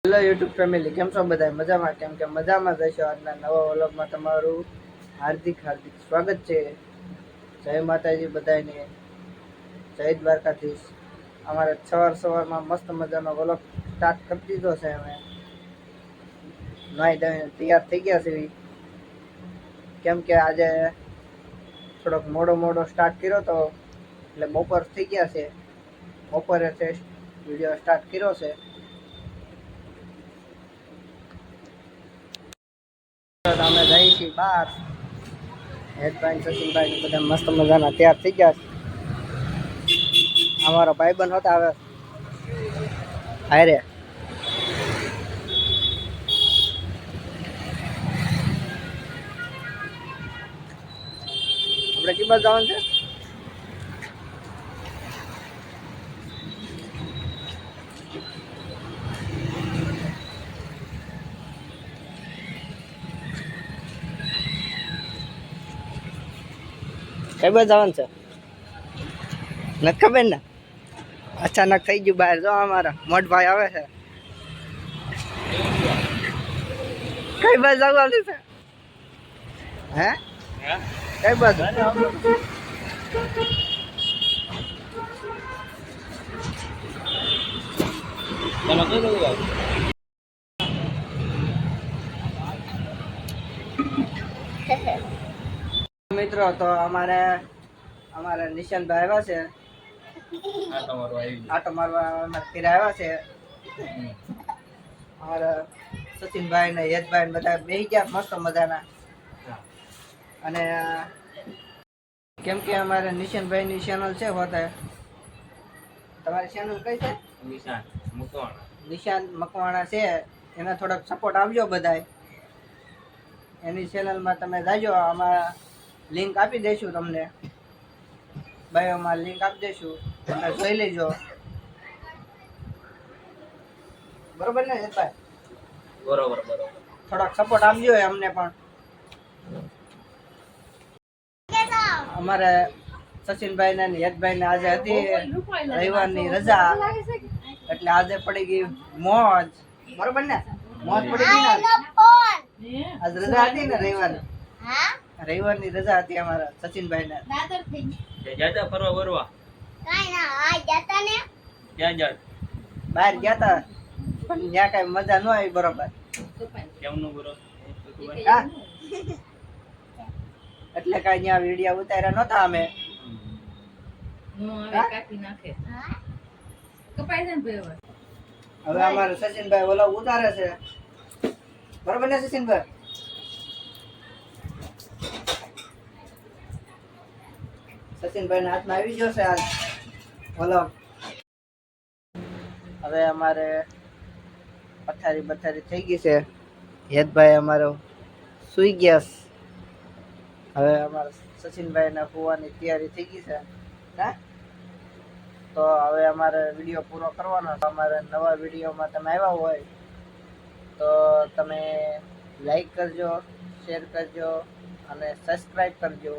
Hello YouTube family, કેમ છો બધા? મજામાં? કેમ કે મજામાં જશો. આજના નવા વ્લોગમાં તમારું હાર્દિક સ્વાગત છે. જય માતાજી બધાને, જય દ્વારકાધીશ. અમારે સવારમાં મસ્ત મજાનો વ્લોગ સ્ટાર્ટ કરી દીધો છે. અમે નાઈ ધોઈને તૈયાર થઈ ગયા છે, કેમ કે આજે થોડોક મોડો સ્ટાર્ટ કર્યો તો એટલે બપોર થઈ ગયા છે. બપોરે વિડીયો સ્ટાર્ટ કર્યો છે. અમે જઈએ છીએ બહાર. હેતભાઈ, સચિનભાઈ બધા મસ્ત મજાના તૈયાર થઈ ગયા. અમારો ભાઈબંધ હતા હવે હારે. આપણે કઈ બાજુ જવાનું છે? કઈ બાજુ જવાનું છે નથી ખબર ને. અચાનક થઈ ગયું બહાર. જો અમારા મોટ ભાઈ આવે છે. કઈ બાજુ જવાનું છે? હે કઈ બાજુ? મિત્રો, તો અમારે નિશાનભાઈ આવ્યા છે. આટો મારવા અમારે ઘરે આવ્યા છે. અમારા સચિનભાઈ ને યશભાઈ ને બધા બેસી ગયા મસ્ત મજાના. અને કેમ કે અમારે નિશાનભાઈ ની ચેનલ છે હોતા. તમારી ચેનલ કઈ છે? નિશાન મકવાણા છે. એને થોડોક સપોર્ટ આપજો બધાય. એની ચેનલમાં તમે જાજો. આમાં લિંક આપી દઈશું તમને. બાયોમાં લિંક આપી દઈશું, તમે જોઈ લેજો. બરોબર ને યશભાઈ? બરોબર. થોડાક સપોર્ટ આપજો અમને પણ. અમારે સચિનભાઈ ને યશભાઈ ને આજે હતી રવિવારની રજા, એટલે આજે પડી ગઈ મોજ. બરોબર ને? મોજ પડી ગઈ ને. આજ રજા હતી ને રવિવારની રજા હતી અમારા સચિનભાઈ ને. જાતા ફરવા બહાર ગયા તા, પણ ત્યાં કઈ મજા ન આવી. બરોબર કેમનું બરો? એટલે કઈ ત્યાં વિડીયો ઉતાર્યા નતા અમે. હવે અમારે સચિનભાઈ ઓલો ઉતારે છે. બરોબર ને સચિનભાઈ? સચિનભાઈ ના હાથમાં આવી ગયો છે આજ ઓલો. હવે અમારે પથારી થઈ ગઈ છે. હેતભાઈ અમારો સુઈ ગયા. હવે અમારે સચિનભાઈ ના કુવાની તૈયારી થઈ ગઈ છે. તો હવે અમારે વિડીયો પૂરો કરવાનો. અમારે નવા વિડીયોમાં તમે આવ્યા હોય તો તમે લાઈક કરજો, શેર કરજો અને સબસ્ક્રાઈબ કરજો.